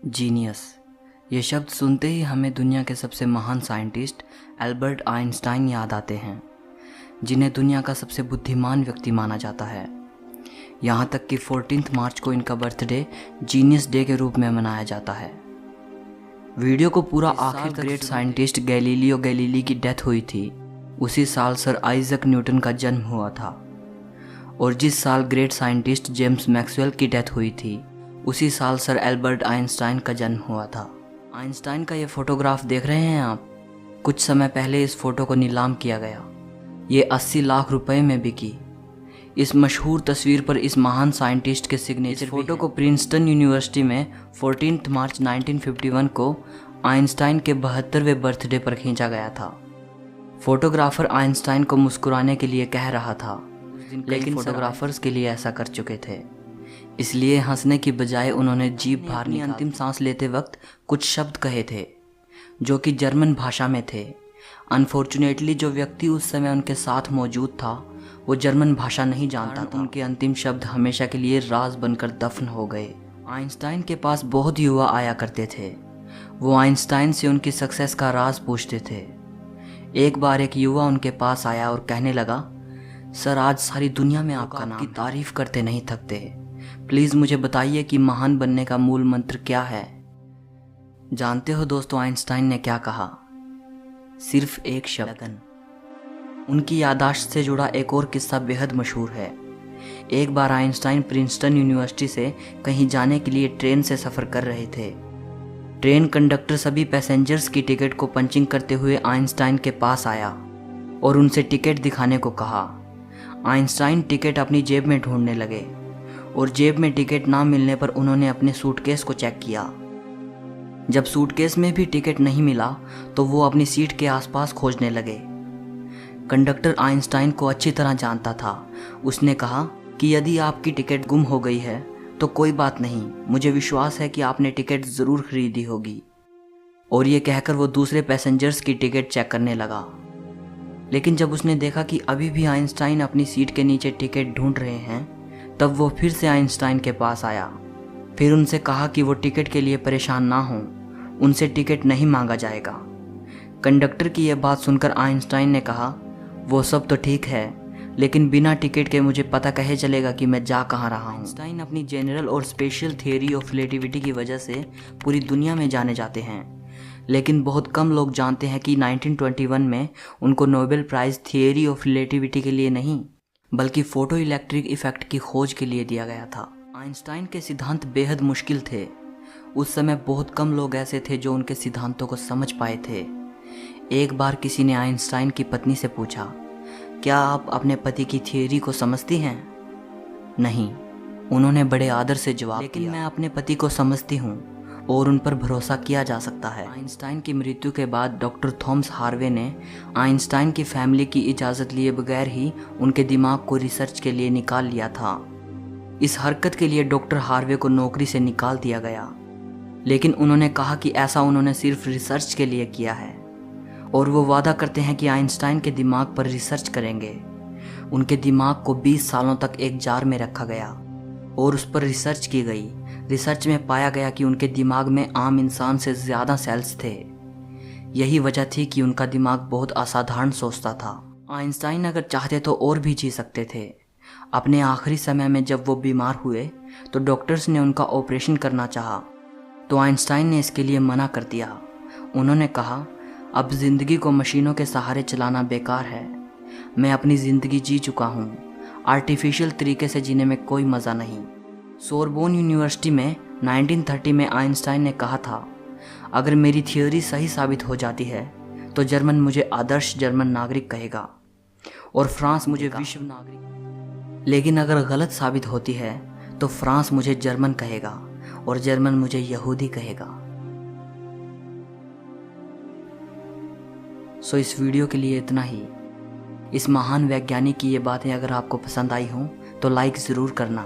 Genius, ये शब्द सुनते ही हमें दुनिया के सबसे महान साइंटिस्ट एल्बर्ट आइंस्टाइन याद आते हैं, जिन्हें दुनिया का सबसे बुद्धिमान व्यक्ति माना जाता है। यहाँ तक कि 14 मार्च को इनका बर्थडे जीनियस डे के रूप में मनाया जाता है। वीडियो को पूरा आखिर तक ग्रेट साइंटिस्ट गैलीलियो गैलीली की डेथ हुई थी, उसी साल सर आइजक न्यूटन का जन्म हुआ था। और जिस साल ग्रेट साइंटिस्ट जेम्स मैक्सवेल की डेथ हुई थी, उसी साल सर एल्बर्ट आइंस्टाइन का जन्म हुआ था। आइंस्टाइन का ये फोटोग्राफ देख रहे हैं आप, कुछ समय पहले इस फोटो को नीलाम किया गया। ये 80 लाख रुपए में बिकी। इस मशहूर तस्वीर पर इस महान साइंटिस्ट के सिग्नेचर फोटो को प्रिंसटन यूनिवर्सिटी में 14 मार्च 1951 को आइंस्टाइन के 72वें बर्थडे पर खींचा गया था। फोटोग्राफर आइंस्टाइन को मुस्कुराने के लिए कह रहा था, लेकिन फोटोग्राफर्स के लिए ऐसा कर चुके थे, इसलिए हंसने की बजाय उन्होंने जीभ बाहर निकाली। अंतिम सांस लेते वक्त कुछ शब्द कहे थे जो कि जर्मन भाषा में थे। अनफॉर्चुनेटली जो व्यक्ति उस समय उनके साथ मौजूद था वो जर्मन भाषा नहीं जानता था। उनके अंतिम शब्द हमेशा के लिए राज बनकर दफन हो गए। आइंस्टाइन के पास बहुत युवा आया करते थे। वो आइंस्टाइन से उनकी सक्सेस का राज पूछते थे। एक बार एक युवा उनके पास आया और कहने लगा, सर आज सारी दुनिया में आपका नाम की तारीफ करते नहीं थकते, प्लीज़ मुझे बताइए कि महान बनने का मूल मंत्र क्या है। जानते हो दोस्तों आइंस्टाइन ने क्या कहा? सिर्फ एक शब्द। उनकी याददाश्त से जुड़ा एक और किस्सा बेहद मशहूर है। एक बार आइंस्टाइन प्रिंसटन यूनिवर्सिटी से कहीं जाने के लिए ट्रेन से सफ़र कर रहे थे। ट्रेन कंडक्टर सभी पैसेंजर्स की टिकट को पंचिंग करते हुए आइंस्टाइन के पास आया और उनसे टिकट दिखाने को कहा। आइंस्टाइन टिकट अपनी जेब में ढूंढने लगे और जेब में टिकट ना मिलने पर उन्होंने अपने सूटकेस को चेक किया। जब सूटकेस में भी टिकट नहीं मिला तो वो अपनी सीट के आसपास खोजने लगे। कंडक्टर आइंस्टाइन को अच्छी तरह जानता था। उसने कहा कि यदि आपकी टिकट गुम हो गई है तो कोई बात नहीं, मुझे विश्वास है कि आपने टिकट ज़रूर खरीदी होगी। और ये कहकर वो दूसरे पैसेंजर्स की टिकट चेक करने लगा। लेकिन जब उसने देखा कि अभी भी आइंस्टाइन अपनी सीट के नीचे टिकट ढूंढ रहे हैं, तब वो फिर से आइंस्टाइन के पास आया। फिर उनसे कहा कि वो टिकट के लिए परेशान ना हों, उनसे टिकट नहीं मांगा जाएगा। कंडक्टर की यह बात सुनकर आइंस्टाइन ने कहा, वो सब तो ठीक है, लेकिन बिना टिकट के मुझे पता कैसे चलेगा कि मैं जा कहाँ रहा हूँ। आइंस्टाइन अपनी जनरल और स्पेशल थियोरी ऑफ रिलेटिविटी की वजह से पूरी दुनिया में जाने जाते हैं, लेकिन बहुत कम लोग जानते हैं कि 1921 में उनको Nobel prize theory of relativity के लिए नहीं, बल्कि फोटो इलेक्ट्रिक इफेक्ट की खोज के लिए दिया गया था। आइंस्टाइन के सिद्धांत बेहद मुश्किल थे। उस समय बहुत कम लोग ऐसे थे जो उनके सिद्धांतों को समझ पाए थे। एक बार किसी ने आइंस्टाइन की पत्नी से पूछा, क्या आप अपने पति की थियोरी को समझती हैं? नहीं, उन्होंने बड़े आदर से जवाब दिया, लेकिन मैं अपने पति को समझती हूँ और उन पर भरोसा किया जा सकता है। आइंस्टाइन की मृत्यु के बाद डॉक्टर थॉमस हार्वे ने आइंस्टाइन की फैमिली की इजाज़त लिए बगैर ही उनके दिमाग को रिसर्च के लिए निकाल लिया था। इस हरकत के लिए डॉक्टर हार्वे को नौकरी से निकाल दिया गया, लेकिन उन्होंने कहा कि ऐसा उन्होंने सिर्फ रिसर्च के लिए किया है और वो वादा करते हैं कि आइंस्टाइन के दिमाग पर रिसर्च करेंगे। उनके दिमाग को 20 सालों तक एक जार में रखा गया और उस पर रिसर्च की गई। रिसर्च में पाया गया कि उनके दिमाग में आम इंसान से ज़्यादा सेल्स थे। यही वजह थी कि उनका दिमाग बहुत असाधारण सोचता था। आइंस्टाइन अगर चाहते तो और भी जी सकते थे। अपने आखिरी समय में जब वो बीमार हुए तो डॉक्टर्स ने उनका ऑपरेशन करना चाहा, तो आइंस्टाइन ने इसके लिए मना कर दिया। उन्होंने कहा, अब ज़िंदगी को मशीनों के सहारे चलाना बेकार है। मैं अपनी ज़िंदगी जी चुका हूँ, आर्टिफिशियल तरीके से जीने में कोई मज़ा नहीं। सोरबोन यूनिवर्सिटी में 1930 में आइंस्टाइन ने कहा था, अगर मेरी थियोरी सही साबित हो जाती है तो जर्मन मुझे आदर्श जर्मन नागरिक कहेगा और फ्रांस मुझे विश्व नागरिक। लेकिन अगर गलत साबित होती है तो फ्रांस मुझे जर्मन कहेगा और जर्मन मुझे यहूदी कहेगा। सो इस वीडियो के लिए इतना ही। इस महान वैज्ञानिक की ये बातें अगर आपको पसंद आई हों तो लाइक ज़रूर करना।